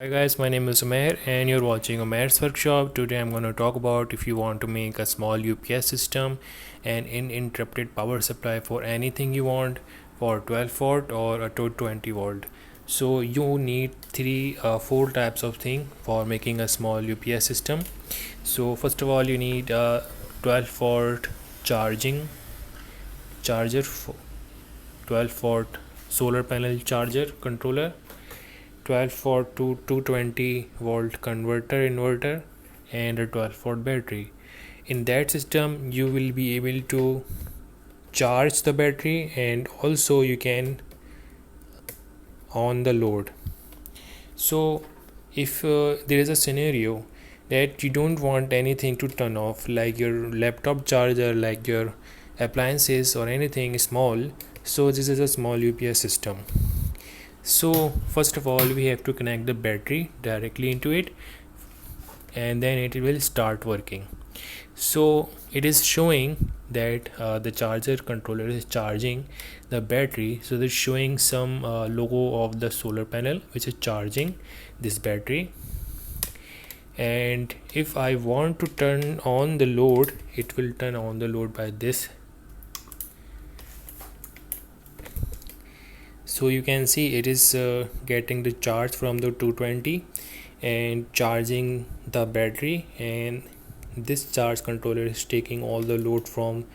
Hi guys, my name is Umair and you're watching Umair's workshop. Today I'm going to talk about if you want to make a small UPS system and uninterrupted power supply for anything you want for 12 volt or a 220 volt. So you need four types of thing for making a small UPS system. So first of all you need a 12 volt charging charger, 12 volt solar panel charger controller, 12 volt to 220 volt converter inverter, and a 12 volt battery. In that system you will be able to charge the battery and also you can on the load. So if there is a scenario that you don't want anything to turn off, like your laptop charger, like your appliances or anything small, so this is a small UPS system. So first of all we have to connect the battery directly into it and then it will start working. So it is showing that the charger controller is charging the battery, so it's showing some logo of the solar panel which is charging this battery. And if I want to turn on the load, it will turn on the load by this. So you can see it is getting the charge from the 220 and charging the battery, and this charge controller is taking all the load from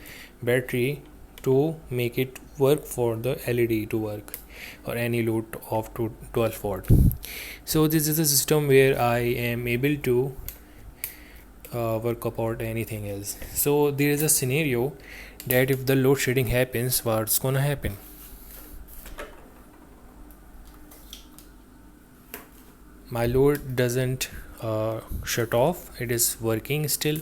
battery to make it work for the LED to work or any load of 12 volt. So this is a system where I am able to work about anything else. So there is a scenario that if the load shedding happens, what's gonna happen? My load doesn't shut off, it is working still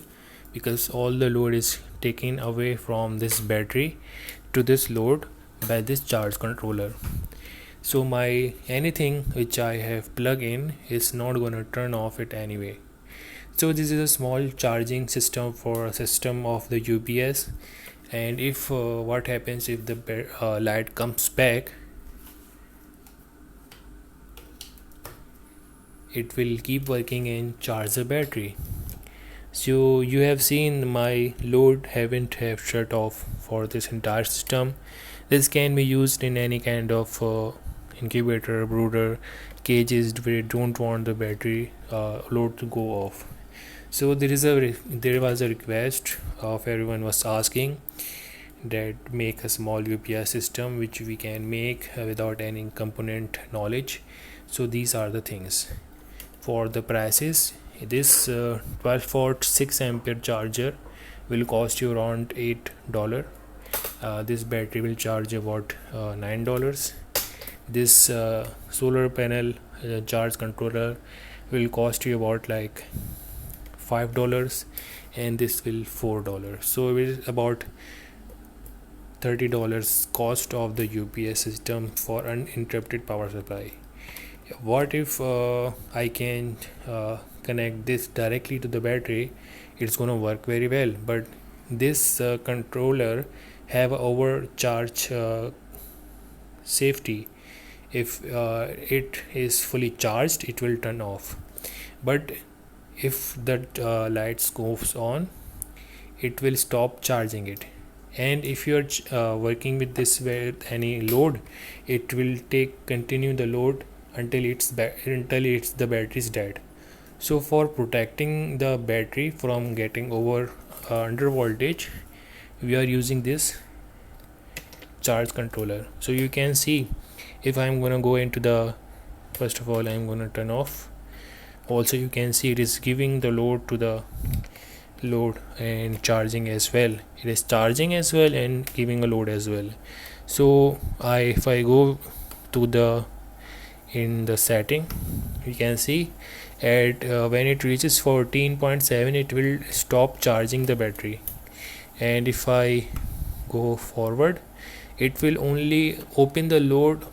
because all the load is taken away from this battery to this load by this charge controller. So my anything which I have plugged in is not going to turn off it anyway. So this is a small charging system for a system of the UPS. And if what happens if the light comes back, it will keep working and charge the battery. So you have seen my load haven't have shut off for this entire system. This can be used in any kind of incubator, brooder, cages where you don't want the battery load to go off. So there was a request of everyone was asking that make a small UPS system which we can make without any component knowledge. So these are the things. For the prices, this 12 volt 6 ampere charger will cost you around $8. This battery will charge about $9. This solar panel charge controller will cost you about like $5, and this will $4. So it is about $30 cost of the UPS system for uninterrupted power supply. What if I can connect this directly to the battery? It's gonna work very well, but this controller have overcharge safety. If it is fully charged, it will turn off, but if that lights goes on, it will stop charging it. And if you're working with this with any load, it will continue the load until the battery is dead. So for protecting the battery from getting over under voltage, we are using this charge controller. So you can see if I'm gonna go into the, first of all I'm gonna turn off. Also you can see it is giving the load to the load and charging as well. It is charging as well and giving a load as well. So if I go to the in the setting, you can see at when it reaches 14.7 it will stop charging the battery, and if I go forward it will only open the load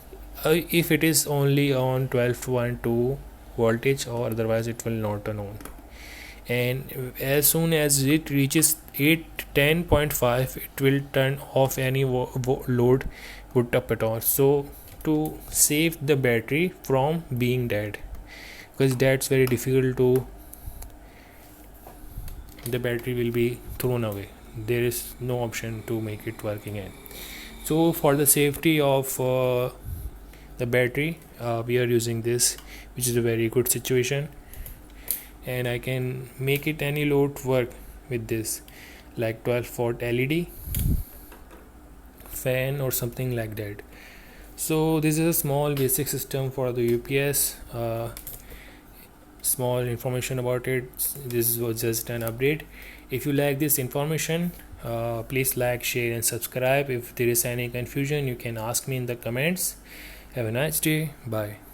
if it is only on 12.2 voltage, or otherwise it will not turn on. And as soon as it reaches 10.5 it will turn off any load put up at all. So to save the battery from being dead, because that's very difficult to, the battery will be thrown away. There is no option to make it work again. So for the safety of the battery, we are using this, which is a very good situation, and I can make it any load work with this, like 12-volt LED fan or something like that. So this is a small basic system for the UPS. Small information about it. This was just an update. If you like this information, please like, share and subscribe. If there is any confusion, you can ask me in the comments. Have a nice day. Bye.